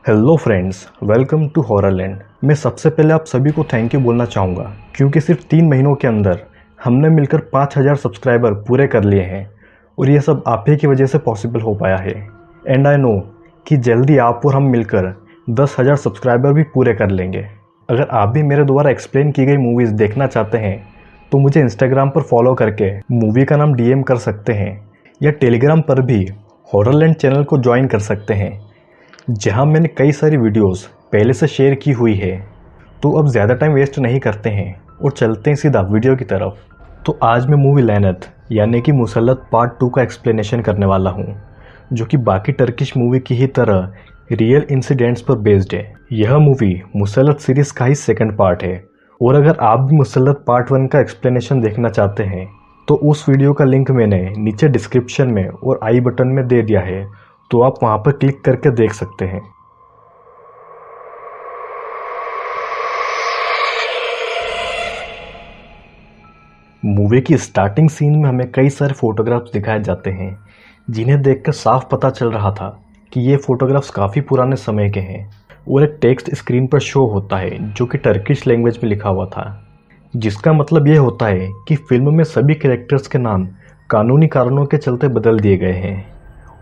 Hello friends, welcome to Horrorland. मैं सबसे पहले आप सभी को थैंक यू बोलना चाहूँगा क्योंकि सिर्फ 3 महीनों के अंदर हमने मिलकर 5000 सब्सक्राइबर पूरे कर लिए हैं और ये सब आप ही की वजह से पॉसिबल हो पाया है। एंड आई नो कि जल्दी आप और हम मिलकर 10,000 सब्सक्राइबर भी पूरे कर लेंगे। अगर आप भी मेरे द्वारा एक्सप्लेन की गई मूवीज़ देखना चाहते हैं तो मुझे इंस्टाग्राम पर फॉलो करके मूवी का नाम DM कर सकते हैं या टेलीग्राम पर भी हॉररलैंड चैनल को ज्वाइन कर सकते हैं, जहां मैंने कई सारी वीडियोस पहले से शेयर की हुई है। तो अब ज़्यादा टाइम वेस्ट नहीं करते हैं और चलते हैं सीधा वीडियो की तरफ। तो आज मैं मूवी लैनत यानी कि मुसल्लत पार्ट 2 का एक्सप्लेनेशन करने वाला हूं, जो कि बाकी टर्किश मूवी की ही तरह रियल इंसिडेंट्स पर बेस्ड है। यह मूवी मुसल्लत सीरीज़ का ही सेकंड पार्ट है और अगर आप भी मुसल्लत पार्ट 1 का एक्सप्लेनेशन देखना चाहते हैं तो उस वीडियो का लिंक मैंने नीचे डिस्क्रिप्शन में और आई बटन में दे दिया है, तो आप वहां पर क्लिक करके देख सकते हैं। मूवी की स्टार्टिंग सीन में हमें कई सारे फोटोग्राफ्स दिखाए जाते हैं, जिन्हें देखकर साफ पता चल रहा था कि ये फोटोग्राफ्स काफ़ी पुराने समय के हैं और एक टेक्स्ट स्क्रीन पर शो होता है जो कि टर्किश लैंग्वेज में लिखा हुआ था, जिसका मतलब ये होता है कि फिल्म में सभी कैरेक्टर्स के नाम कानूनी कारणों के चलते बदल दिए गए हैं।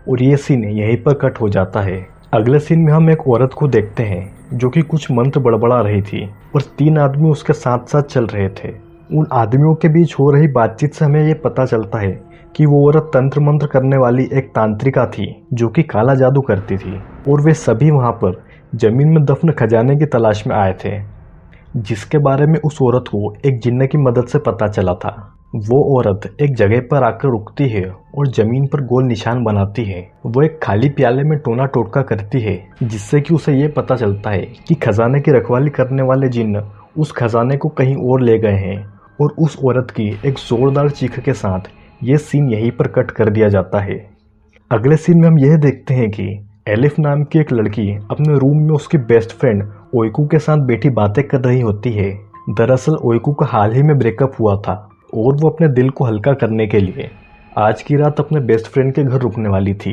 और ये सीन यहीं पर कट हो जाता है। अगले सीन में हम एक औरत को देखते हैं जो कि कुछ मंत्र बड़बड़ा रही थी और 3 आदमी उसके साथ साथ चल रहे थे। उन आदमियों के बीच हो रही बातचीत से हमें ये पता चलता है कि वो औरत तंत्र मंत्र करने वाली एक तांत्रिका थी जो कि काला जादू करती थी और वे सभी वहाँ पर जमीन में दफन खजाने की तलाश में आए थे, जिसके बारे में उस औरत को एक जिन्न की मदद से पता चला था। वो औरत एक जगह पर आकर रुकती है और जमीन पर गोल निशान बनाती है। वो एक खाली प्याले में टोना टोटका करती है, जिससे कि उसे ये पता चलता है कि खजाने की रखवाली करने वाले जिन्न उस खजाने को कहीं और ले गए हैं। और उस औरत की एक जोरदार चीख के साथ ये सीन यहीं पर कट कर दिया जाता है। अगले सीन में हम यह देखते हैं कि एलिफ नाम की एक लड़की अपने रूम में उसकी बेस्ट फ्रेंड ओयकू के साथ बैठी बातें कर रही होती है। दरअसल ओयकू का हाल ही में ब्रेकअप हुआ था और वो अपने दिल को हल्का करने के लिए आज की रात अपने बेस्ट फ्रेंड के घर रुकने वाली थी।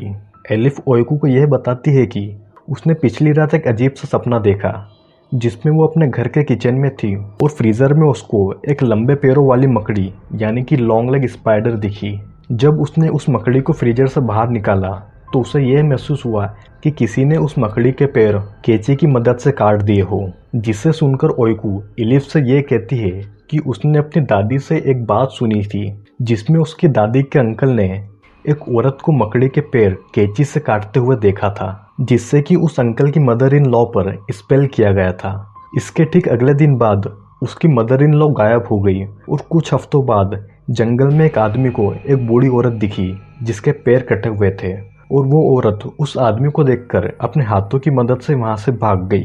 एलिफ ओयकू को यह बताती है कि उसने पिछली रात एक अजीब सा सपना देखा, जिसमें वो अपने घर के किचन में थी और फ्रीज़र में उसको एक लंबे पैरों वाली मकड़ी यानी कि लॉन्ग लेग स्पाइडर दिखी। जब उसने उस मकड़ी को फ्रीजर से बाहर निकाला तो उसे यह महसूस हुआ कि किसी ने उस मकड़ी के पैर कैंची की मदद से काट दिए हो, जिसे सुनकर ओयकू एलिफ से ये कहती है कि उसने अपनी दादी से एक बात सुनी थी, जिसमें उसकी दादी के अंकल ने एक औरत को मकड़ी के पैर कैंची से काटते हुए देखा था, जिससे कि उस अंकल की मदर इन लॉ पर स्पेल किया गया था। इसके ठीक अगले दिन बाद उसकी मदर इन लॉ गायब हो गई और कुछ हफ्तों बाद जंगल में एक आदमी को एक बूढ़ी औरत दिखी जिसके पैर कटे हुए थे और वो औरत उस आदमी को देखकर अपने हाथों की मदद से वहाँ से भाग गई।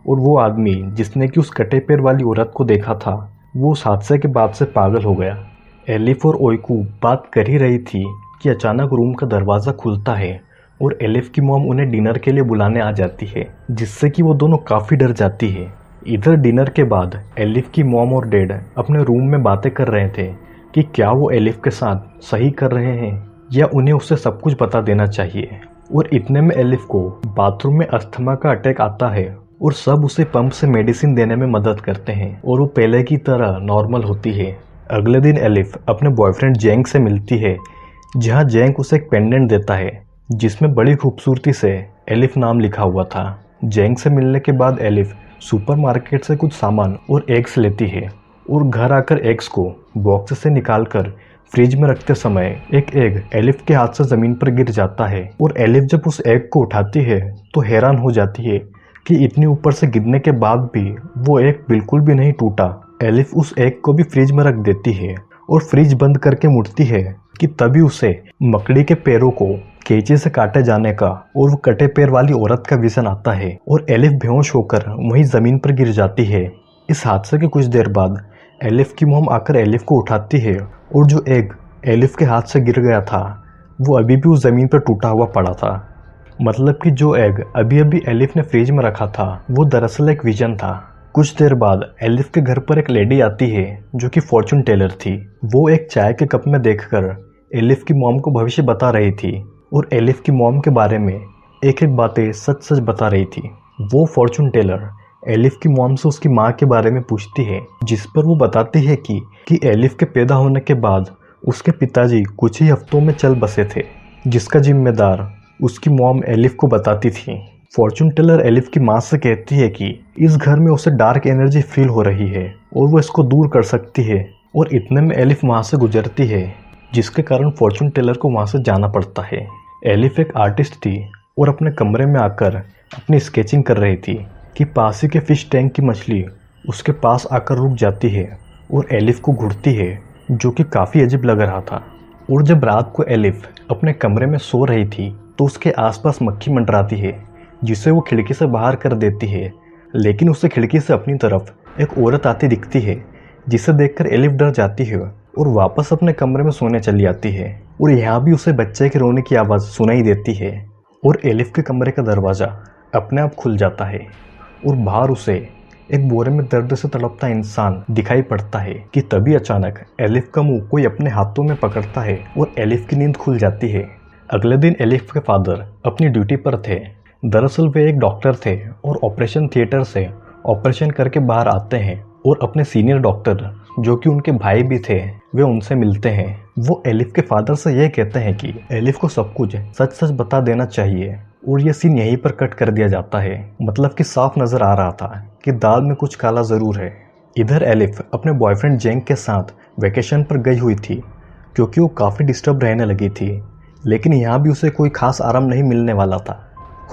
और वो आदमी जिसने कि उस कटे पैर वाली औरत को देखा था, वो उस हादसे के बाद से पागल हो गया। एलिफ और ओयकू बात कर ही रही थी कि अचानक रूम का दरवाज़ा खुलता है और एलिफ की मॉम उन्हें डिनर के लिए बुलाने आ जाती है, जिससे कि वो दोनों काफ़ी डर जाती है। इधर डिनर के बाद एलिफ की मॉम और डैड अपने रूम में बातें कर रहे थे कि क्या वो एलिफ के साथ सही कर रहे हैं या उन्हें उससे सब कुछ बता देना चाहिए। और इतने में एलिफ को बाथरूम में अस्थमा का अटैक आता है और सब उसे पंप से मेडिसिन देने में मदद करते हैं और वो पहले की तरह नॉर्मल होती है। अगले दिन एलिफ अपने बॉयफ्रेंड जेंग से मिलती है, जहां जेंग उसे एक पेंडेंट देता है जिसमें बड़ी खूबसूरती से एलिफ नाम लिखा हुआ था। जेंग से मिलने के बाद एलिफ सुपरमार्केट से कुछ सामान और एग्स लेती है और घर आकर एग्स को बॉक्स से निकालकर फ्रिज में रखते समय एक एग एलिफ के हाथ से ज़मीन पर गिर जाता है और एलिफ जब उस एग को उठाती है तो हैरान हो जाती है कि इतनी ऊपर से गिरने के बाद भी वो एग बिल्कुल भी नहीं टूटा। एलिफ उस एग को भी फ्रिज में रख देती है और फ्रिज बंद करके मुड़ती है कि तभी उसे मकड़ी के पैरों को कैंची से काटे जाने का और वो कटे पैर वाली औरत का विजन आता है और एलिफ बेहोश होकर वहीं ज़मीन पर गिर जाती है। इस हादसे के कुछ देर बाद एलिफ की मॉम आकर एलिफ को उठाती है और जो एग एलिफ के हाथ से गिर गया था वो अभी भी उस ज़मीन पर टूटा हुआ पड़ा था। मतलब कि जो एग अभी अभी एलिफ ने फ्रिज में रखा था वो दरअसल एक विजन था। कुछ देर बाद एलिफ के घर पर एक लेडी आती है जो कि फॉर्चून टेलर थी। वो एक चाय के कप में देखकर एलिफ की मॉम को भविष्य बता रही थी और एलिफ की मॉम के बारे में एक एक बातें सच सच बता रही थी। वो फॉर्चून टेलर एलिफ की मॉम से उसकी माँ के बारे में पूछती है, जिस पर वो बताती है कि एलिफ के पैदा होने के बाद उसके पिताजी कुछ ही हफ्तों में चल बसे थे, जिसका जिम्मेदार उसकी मॉम एलिफ को बताती थी। फॉर्चून टेलर एलिफ की माँ से कहती है कि इस घर में उसे डार्क एनर्जी फील हो रही है और वो इसको दूर कर सकती है, और इतने में एलिफ वहाँ से गुजरती है, जिसके कारण फॉर्चून टेलर को वहाँ से जाना पड़ता है। एलिफ एक आर्टिस्ट थी और अपने कमरे में आकर अपनी स्केचिंग कर रही थी कि पास ही के फिश टैंक की मछली उसके पास आकर रुक जाती है और एलिफ को घूरती है, जो कि काफ़ी अजीब लग रहा था। और जब रात को एलिफ अपने कमरे में सो रही थी तो उसके आसपास मक्खी मंडराती है, जिसे वो खिड़की से बाहर कर देती है, लेकिन उसे खिड़की से अपनी तरफ एक औरत आती दिखती है, जिसे देखकर एलिफ डर जाती है और वापस अपने कमरे में सोने चली जाती है। और यहाँ भी उसे बच्चे के रोने की आवाज़ सुनाई देती है और एलिफ के कमरे का दरवाज़ा अपने आप खुल जाता है और बाहर उसे एक बोरे में दर्द से तड़पता इंसान दिखाई पड़ता है कि तभी अचानक एलिफ का मुंह कोई अपने हाथों में पकड़ता है और एलिफ की नींद खुल जाती है। अगले दिन एलिफ के फादर अपनी ड्यूटी पर थे। दरअसल वे एक डॉक्टर थे और ऑपरेशन थिएटर से ऑपरेशन करके बाहर आते हैं और अपने सीनियर डॉक्टर, जो कि उनके भाई भी थे, वे उनसे मिलते हैं। वो एलिफ के फादर से यह कहते हैं कि एलिफ को सब कुछ सच सच बता देना चाहिए, और ये सीन यहीं पर कट कर दिया जाता है। मतलब कि साफ नज़र आ रहा था कि दाल में कुछ काला ज़रूर है। इधर एलिफ अपने बॉयफ्रेंड जेंग के साथ वेकेशन पर गई हुई थी, क्योंकि वो काफ़ी डिस्टर्ब रहने लगी थी, लेकिन यहाँ भी उसे कोई खास आराम नहीं मिलने वाला था।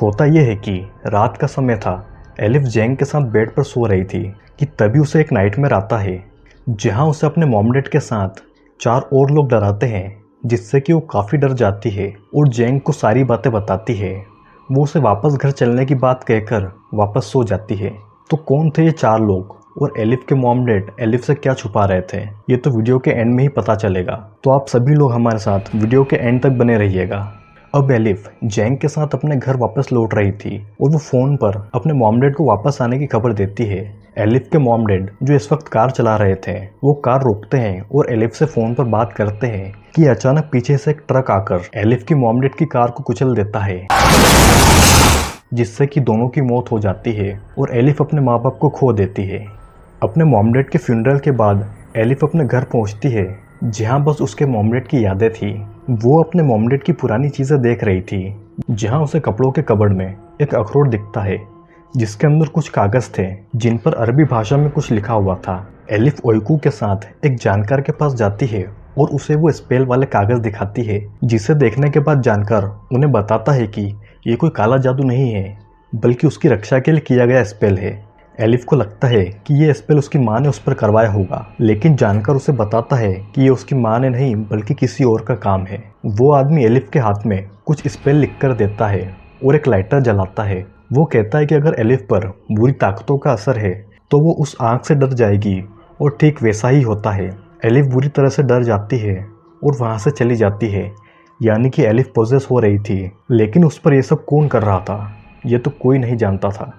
होता यह है कि रात का समय था, एलिफ जेंग के साथ बेड पर सो रही थी कि तभी उसे एक नाइटमेयर आता है, जहाँ उसे अपने मॉम डैड के साथ 4 और लोग डराते हैं, जिससे कि वो काफ़ी डर जाती है और जेंग को सारी बातें बताती है। वो उसे वापस घर चलने की बात कहकर वापस सो जाती है। तो कौन थे ये 4 लोग और एलिफ के मॉम डैड एलिफ से क्या छुपा रहे थे, ये तो वीडियो के एंड में ही पता चलेगा। तो आप सभी लोग हमारे साथ वीडियो के एंड तक बने रहिएगा। अब एलिफ जेंग के साथ अपने घर वापस लौट रही थी और वो फ़ोन पर अपने मॉम डैड को वापस आने की खबर देती है। एलिफ के मॉम डैड, जो इस वक्त कार चला रहे थे, वो कार रोकते हैं और एलिफ से फ़ोन पर बात करते हैं कि अचानक पीछे से एक ट्रक आकर एलिफ की मॉम डैड की कार को कुचल देता है, जिससे कि दोनों की मौत हो जाती है और एलिफ अपने माँ बाप को खो देती है। अपने मॉम डैड के फ्यूनरल के बाद एलिफ अपने घर पहुँचती है, जहाँ बस उसके मॉम डैड की यादें थी। वो अपने मॉम डैड की पुरानी चीज़ें देख रही थी, जहाँ उसे कपड़ों के कबर्ड में एक अखरोट दिखता है, जिसके अंदर कुछ कागज़ थे जिन पर अरबी भाषा में कुछ लिखा हुआ था। एलिफ ओयकू के साथ एक जानकार के पास जाती है और उसे वो स्पेल वाले कागज़ दिखाती है, जिसे देखने के बाद जानकार उन्हें बताता है कि ये कोई काला जादू नहीं है, बल्कि उसकी रक्षा के लिए किया गया स्पेल है। एलिफ को लगता है कि ये स्पेल उसकी माँ ने उस पर करवाया होगा, लेकिन जानकर उसे बताता है कि ये उसकी माँ ने नहीं बल्कि किसी और का काम है। वो आदमी एलिफ के हाथ में कुछ स्पेल लिख कर देता है और एक लाइटर जलाता है। वो कहता है कि अगर एलिफ पर बुरी ताकतों का असर है तो वो उस आग से डर जाएगी, और ठीक वैसा ही होता है। एलिफ बुरी तरह से डर जाती है और वहाँ से चली जाती है। यानी कि एलिफ पोजेस हो रही थी, लेकिन उस पर यह सब कौन कर रहा था, ये तो कोई नहीं जानता था।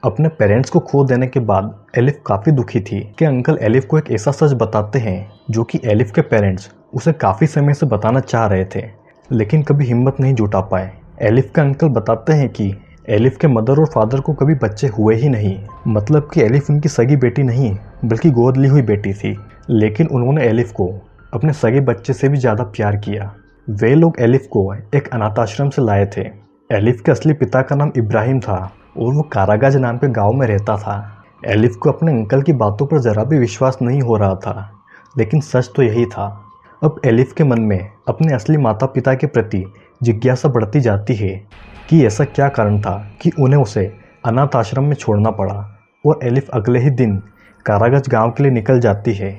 अपने पेरेंट्स को खो देने के बाद एलिफ काफ़ी दुखी थी कि अंकल एलिफ को एक ऐसा सच बताते हैं जो कि एलिफ के पेरेंट्स उसे काफ़ी समय से बताना चाह रहे थे, लेकिन कभी हिम्मत नहीं जुटा पाए। एलिफ के अंकल बताते हैं कि एलिफ के मदर और फादर को कभी बच्चे हुए ही नहीं, मतलब कि एलिफ उनकी सगी बेटी नहीं बल्कि गोद ली हुई बेटी थी, लेकिन उन्होंने एलिफ को अपने सगे बच्चे से भी ज़्यादा प्यार किया। वे लोग एलिफ को एक अनाथ आश्रम से लाए थे। एलिफ के असली पिता का नाम इब्राहिम था और वो कारागाज नाम के गांव में रहता था। एलिफ को अपने अंकल की बातों पर ज़रा भी विश्वास नहीं हो रहा था, लेकिन सच तो यही था। अब एलिफ के मन में अपने असली माता पिता के प्रति जिज्ञासा बढ़ती जाती है कि ऐसा क्या कारण था कि उन्हें उसे अनाथ आश्रम में छोड़ना पड़ा, और एलिफ अगले ही दिन कारागाज गांव के लिए निकल जाती है।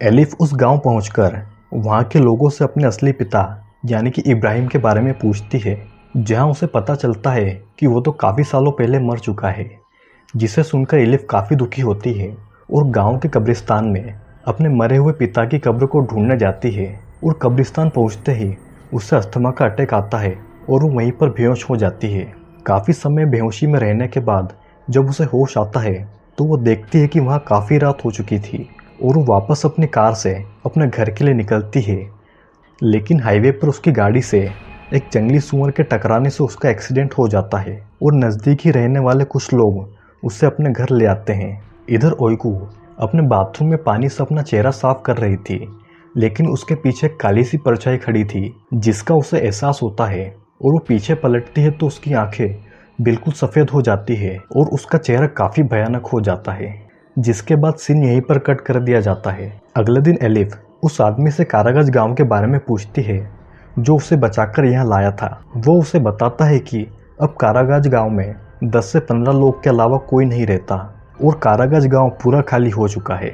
एलिफ उस गांव पहुंचकर वहां के लोगों से अपने असली पिता यानी कि इब्राहिम के बारे में पूछती है, जहां उसे पता चलता है कि वो तो काफ़ी सालों पहले मर चुका है, जिसे सुनकर एलिफ काफ़ी दुखी होती है और गांव के कब्रिस्तान में अपने मरे हुए पिता की कब्र को ढूंढने जाती है। और कब्रिस्तान पहुंचते ही उसे अस्थमा का अटैक आता है और वो वहीं पर बेहोश हो जाती है। काफ़ी समय बेहोशी में रहने के बाद जब उसे होश आता है तो वो देखती है कि वहाँ काफ़ी रात हो चुकी थी और वो वापस अपनी कार से अपने घर के लिए निकलती है, लेकिन हाईवे पर उसकी गाड़ी से एक जंगली सूअर के टकराने से उसका एक्सीडेंट हो जाता है और नज़दीक ही रहने वाले कुछ लोग उसे अपने घर ले आते हैं। इधर ओइकू अपने बाथरूम में पानी से अपना चेहरा साफ कर रही थी, लेकिन उसके पीछे काली सी परछाई खड़ी थी जिसका उसे एहसास होता है और वो पीछे पलटती है तो उसकी आंखें बिल्कुल सफ़ेद हो जाती है और उसका चेहरा काफ़ी भयानक हो जाता है, जिसके बाद सीन यहीं पर कट कर दिया जाता है। अगले दिन एलिफ उस आदमी से कारागज गांव के बारे में पूछती है जो उसे बचाकर यहाँ लाया था। वो उसे बताता है कि अब कारागज गांव में 10 से 15 लोग के अलावा कोई नहीं रहता और कारागज गांव पूरा खाली हो चुका है।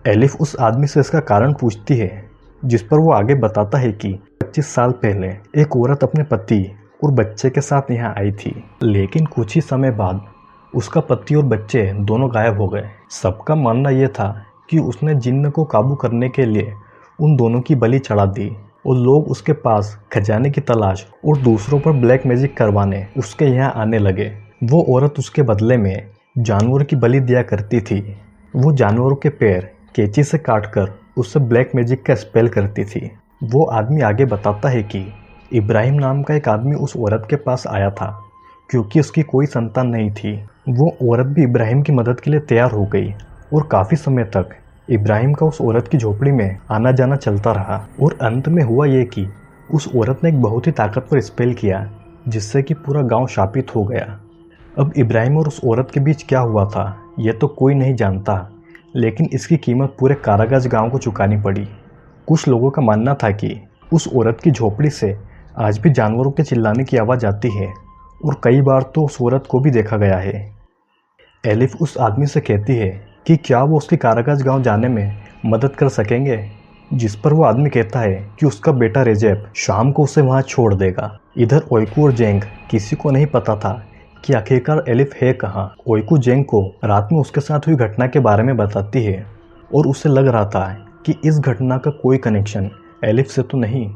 एलिफ उस आदमी से इसका कारण पूछती है, जिस पर वो आगे बताता है कि 25 साल पहले एक औरत अपने पति और बच्चे के साथ यहाँ आई थी, लेकिन कुछ ही समय बाद उसका पति और बच्चे दोनों गायब हो गए। सबका मानना यह था कि उसने जिन्न को काबू करने के लिए उन दोनों की बलि चढ़ा दी और लोग उसके पास खजाने की तलाश और दूसरों पर ब्लैक मैजिक करवाने उसके यहाँ आने लगे। वो औरत उसके बदले में जानवर की बलि दिया करती थी। वो जानवरों के पैर कैंची से काटकर उससे ब्लैक मैजिक का स्पेल करती थी। वो आदमी आगे बताता है कि इब्राहिम नाम का एक आदमी उस औरत के पास आया था क्योंकि उसकी कोई संतान नहीं थी। वो औरत भी इब्राहिम की मदद के लिए तैयार हो गई और काफ़ी समय तक इब्राहिम का उस औरत की झोपड़ी में आना जाना चलता रहा और अंत में हुआ ये कि उस औरत ने एक बहुत ही ताकतवर स्पेल किया जिससे कि पूरा गांव शापित हो गया। अब इब्राहिम और उस औरत के बीच क्या हुआ था यह तो कोई नहीं जानता, लेकिन इसकी कीमत पूरे कारागज गांव को चुकानी पड़ी। कुछ लोगों का मानना था कि उस औरत की झोपड़ी से आज भी जानवरों के चिल्लाने की आवाज़ आती है और कई बार तो उस औरत को भी देखा गया है। एलिफ उस आदमी से कहती है कि क्या वो उसके कारागज गांव जाने में मदद कर सकेंगे, जिस पर वो आदमी कहता है कि उसका बेटा रेजेप शाम को उसे वहां छोड़ देगा। इधर ओइकू और जेंग किसी को नहीं पता था कि आखिरकार एलिफ है कहाँ। ओइकू जेंग को रात में उसके साथ हुई घटना के बारे में बताती है और उसे लग रहा था कि इस घटना का कोई कनेक्शन एलिफ से तो नहीं।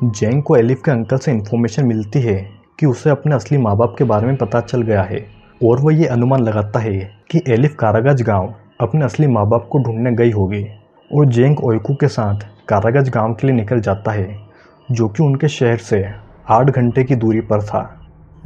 जेंग को एलिफ के अंकल से इन्फॉर्मेशन मिलती है कि उसे अपने असली माँ बाप के बारे में पता चल गया है और वह ये अनुमान लगाता है कि एलिफ कारागज गांव अपने असली माँ बाप को ढूंढने गई होगी और जेंग ओइकू के साथ कारागज गांव के लिए निकल जाता है, जो कि उनके शहर से 8 घंटे की दूरी पर था।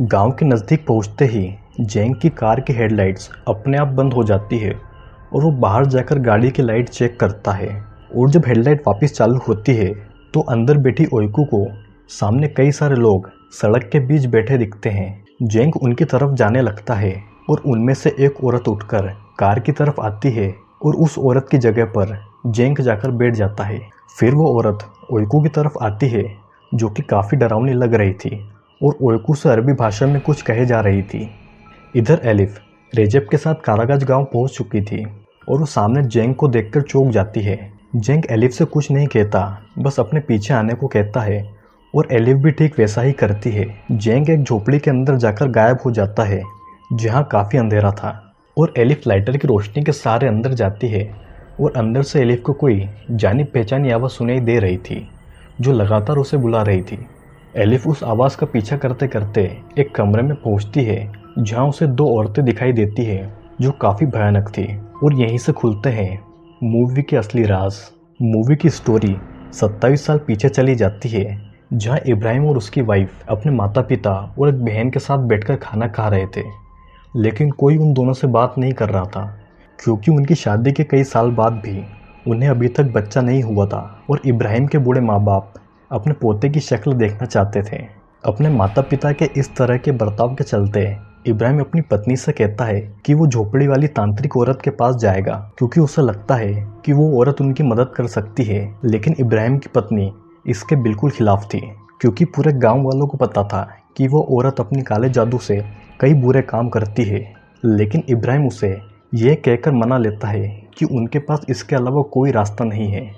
गांव के नज़दीक पहुंचते ही जेंग की कार की हेडलाइट्स अपने आप बंद हो जाती है और वो बाहर जाकर गाड़ी की लाइट चेक करता है और जब हेडलाइट वापस चालू होती है तो अंदर बैठी ओइकू को सामने कई सारे लोग सड़क के बीच बैठे दिखते हैं। जेंग उनकी तरफ जाने लगता है और उनमें से एक औरत उठकर कार की तरफ आती है और उस औरत की जगह पर जेंग जाकर बैठ जाता है। फिर वो औरत ओइकू की तरफ आती है जो कि काफ़ी डरावनी लग रही थी और ओइकू से अरबी भाषा में कुछ कहे जा रही थी। इधर एलिफ रेजेप के साथ कारागज गांव पहुंच चुकी थी और वो सामने जेंग को देखकर चौंक जाती है। जेंग एलिफ से कुछ नहीं कहता, बस अपने पीछे आने को कहता है और एलिफ भी ठीक वैसा ही करती है। जेंग एक झोपड़ी के अंदर जाकर गायब हो जाता है जहां काफ़ी अंधेरा था और एलिफ लाइटर की रोशनी के सहारे अंदर जाती है और अंदर से एलिफ को कोई जानी पहचानी आवाज़ सुनाई दे रही थी जो लगातार उसे बुला रही थी। एलिफ उस आवाज़ का पीछा करते करते एक कमरे में पहुंचती है जहां उसे 2 औरतें दिखाई देती है जो काफ़ी भयानक थी और यहीं से खुलते हैं मूवी के असली राज। मूवी की स्टोरी 27 साल पीछे चली जाती है जहां इब्राहिम और उसकी वाइफ अपने माता पिता और एक बहन के साथ बैठकर खाना खा रहे थे, लेकिन कोई उन दोनों से बात नहीं कर रहा था क्योंकि उनकी शादी के कई साल बाद भी उन्हें अभी तक बच्चा नहीं हुआ था और इब्राहिम के बूढ़े माँ बाप अपने पोते की शक्ल देखना चाहते थे। अपने माता पिता के इस तरह के बर्ताव के चलते इब्राहिम अपनी पत्नी से कहता है कि वो झोपड़ी वाली तांत्रिक औरत के पास जाएगा क्योंकि उसे लगता है कि वो औरत उनकी मदद कर सकती है, लेकिन इब्राहिम की पत्नी इसके बिल्कुल खिलाफ थी क्योंकि पूरे गांव वालों को पता था कि वो औरत अपनी काले जादू से कई बुरे काम करती है। लेकिन इब्राहिम उसे यह कहकर मना लेता है कि उनके पास इसके अलावा कोई रास्ता नहीं है।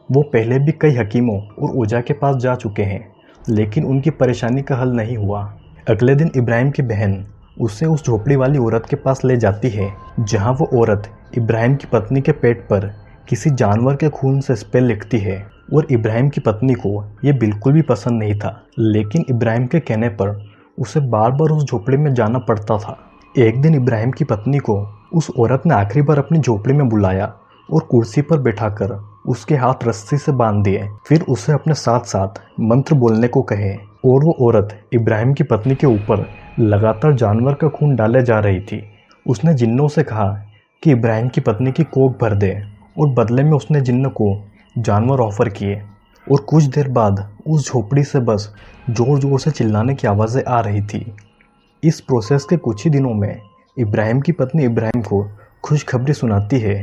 वो पहले भी कई हकीमों और ओझा के पास जा चुके हैं, लेकिन उनकी परेशानी का हल नहीं हुआ। अगले दिन इब्राहिम की बहन उसे उस झोपड़ी वाली औरत के पास ले जाती है जहां वो औरत इब्राहिम की पत्नी के पेट पर किसी जानवर के खून से स्पेल लिखती है और इब्राहिम की पत्नी को ये बिल्कुल भी पसंद नहीं था, लेकिन इब्राहिम के कहने पर उसे बार बार उस झोपड़ी में जाना पड़ता था। एक दिन इब्राहिम की पत्नी को उस औरत ने आखिरी बार अपनी झोपड़ी में बुलाया और कुर्सी पर बैठाकर उसके हाथ रस्सी से बांध दिए। फिर उसे अपने साथ साथ मंत्र बोलने को कहे और वो औरत इब्राहिम की पत्नी के ऊपर लगातार जानवर का खून डाले जा रही थी। उसने जिन्नों से कहा कि इब्राहिम की पत्नी की कोख भर दे और बदले में उसने जिन्नों को जानवर ऑफर किए। और कुछ देर बाद उस झोपड़ी से बस ज़ोर ज़ोर से चिल्लाने की आवाज़ें आ रही थी। इस प्रोसेस के कुछ ही दिनों में इब्राहिम की पत्नी इब्राहिम को खुशखबरी सुनाती है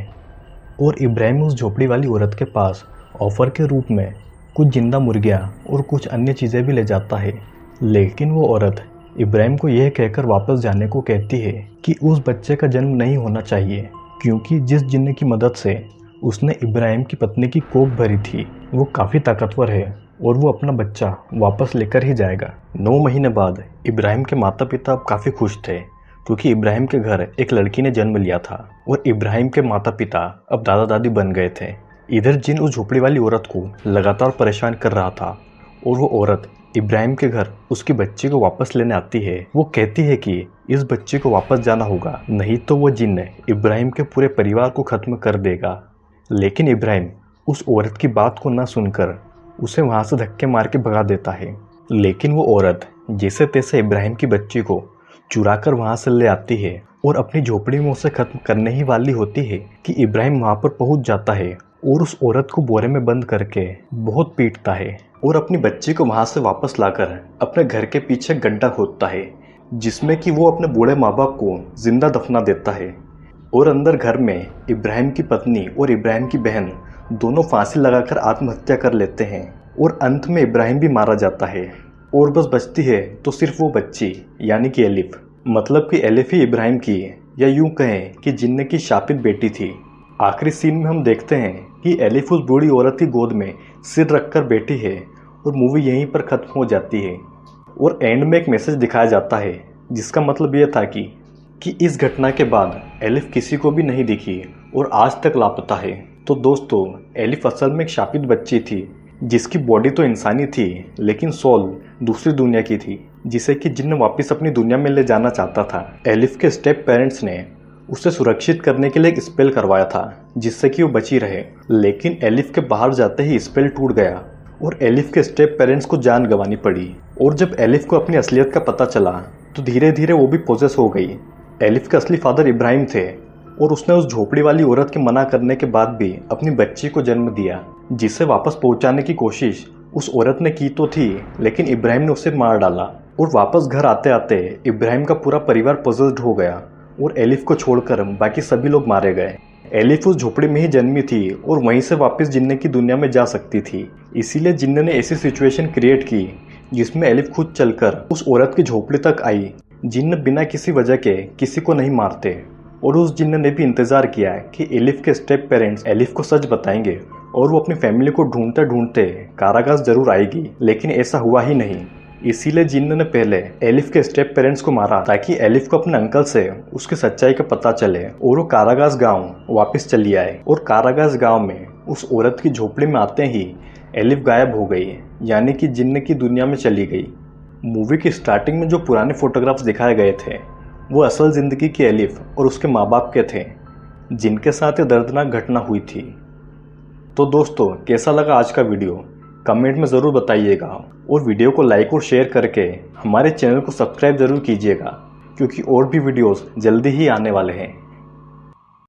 और इब्राहिम उस झोपड़ी वाली औरत के पास ऑफ़र के रूप में कुछ जिंदा मुर्गियाँ और कुछ अन्य चीज़ें भी ले जाता है। लेकिन वो औरत इब्राहिम को यह कहकर वापस जाने को कहती है कि उस बच्चे का जन्म नहीं होना चाहिए, क्योंकि जिस जिन्न की मदद से उसने इब्राहिम की पत्नी की कोख भरी थी वो काफ़ी ताकतवर है और वो अपना बच्चा वापस लेकर ही जाएगा। 9 महीने बाद इब्राहिम के माता पिता अब काफ़ी खुश थे, क्योंकि इब्राहिम के घर एक लड़की ने जन्म लिया था और इब्राहिम के माता पिता अब दादा दादी बन गए थे। इधर जिन उस झोपड़ी वाली औरत को लगातार परेशान कर रहा था और वो औरत इब्राहिम के घर उसकी बच्ची को वापस लेने आती है। वो कहती है कि इस बच्ची को वापस जाना होगा, नहीं तो वो जिन्न इब्राहिम के पूरे परिवार को ख़त्म कर देगा। लेकिन इब्राहिम उस औरत की बात को न सुनकर उसे वहाँ से धक्के मार के भगा देता है। लेकिन वो औरत जैसे तैसे इब्राहिम की बच्ची को चुराकर वहाँ से ले आती है और अपनी झोपड़ी में उसे ख़त्म करने ही वाली होती है कि इब्राहिम वहाँ पर पहुँच जाता है और उस औरत को बोरे में बंद करके बहुत पीटता है और अपनी बच्ची को वहाँ से वापस लाकर अपने घर के पीछे गड्ढा खोदता है, जिसमें कि वो अपने बूढ़े माँ बाप को जिंदा दफना देता है। और अंदर घर में इब्राहिम की पत्नी और इब्राहिम की बहन दोनों फांसी लगाकर आत्महत्या कर लेते हैं और अंत में इब्राहिम भी मारा जाता है और बस बचती है तो सिर्फ वो बच्ची, यानी कि एलिफ। मतलब कि एलिफ ही इब्राहिम की, या यूं कहें कि जिन्न की शापित बेटी थी। आखिरी सीन में हम देखते हैं कि एलिफ उस बूढ़ी औरत की गोद में सिर रखकर बैठी है और मूवी यहीं पर ख़त्म हो जाती है। और एंड में एक मैसेज दिखाया जाता है, जिसका मतलब यह था कि इस घटना के बाद एलिफ किसी को भी नहीं दिखी और आज तक लापता है। तो दोस्तों, एलिफ असल में एक शापित बच्ची थी, जिसकी बॉडी तो इंसानी थी लेकिन सोल दूसरी दुनिया की थी, जिसे कि जिन्न वापस अपनी दुनिया में ले जाना चाहता था। एलिफ के स्टेप पेरेंट्स ने उसे सुरक्षित करने के लिए एक स्पेल करवाया था जिससे कि वो बची रहे, लेकिन एलिफ के बाहर जाते ही स्पेल टूट गया और एलिफ के स्टेप पेरेंट्स को जान गंवानी पड़ी। और जब एलिफ को अपनी असलियत का पता चला तो धीरे धीरे वो भी पोजेस हो गई। एलिफ के असली फादर इब्राहिम थे और उसने उस झोपड़ी वाली औरत के मना करने के बाद भी अपनी बच्ची को जन्म दिया, जिसे वापस पहुंचाने की कोशिश उस औरत ने की तो थी, लेकिन इब्राहिम ने उसे मार डाला। और वापस घर आते आते इब्राहिम का पूरा परिवार पॉजेस्ड हो गया और एलिफ को छोड़कर बाकी सभी लोग मारे गए। एलिफ उस झोपड़ी में ही जन्मी थी और वहीं से वापस जिन्न की दुनिया में जा सकती थी। इसीलिए जिन्न ने ऐसी सिचुएशन क्रिएट की जिसमें एलिफ खुद चलकर उस औरत की झोपड़ी तक आई। जिन्न बिना किसी वजह के किसी को नहीं मारते और उस जिन्न ने भी इंतजार किया कि एलिफ के स्टेप पेरेंट्स एलिफ को सच बताएंगे और वो अपनी फैमिली को ढूंढते ढूंढते कारागार जरूर आएगी, लेकिन ऐसा हुआ ही नहीं। इसीलिए जिन्न ने पहले एलिफ के स्टेप पेरेंट्स को मारा ताकि एलिफ को अपने अंकल से उसकी सच्चाई का पता चले और वो कारागार गांव वापस चली आए। और कारागार गांव में उस औरत की झोपड़ी में आते ही एलिफ गायब हो गई, यानी कि जिन्न की दुनिया में चली गई। मूवी की स्टार्टिंग में जो पुराने फोटोग्राफ्स दिखाए गए थे वो असल ज़िंदगी की एलिफ और उसके माँ बाप के थे, जिनके साथ ये दर्दनाक घटना हुई थी। तो दोस्तों, कैसा लगा आज का वीडियो कमेंट में ज़रूर बताइएगा और वीडियो को लाइक और शेयर करके हमारे चैनल को सब्सक्राइब ज़रूर कीजिएगा, क्योंकि और भी वीडियोस जल्दी ही आने वाले हैं।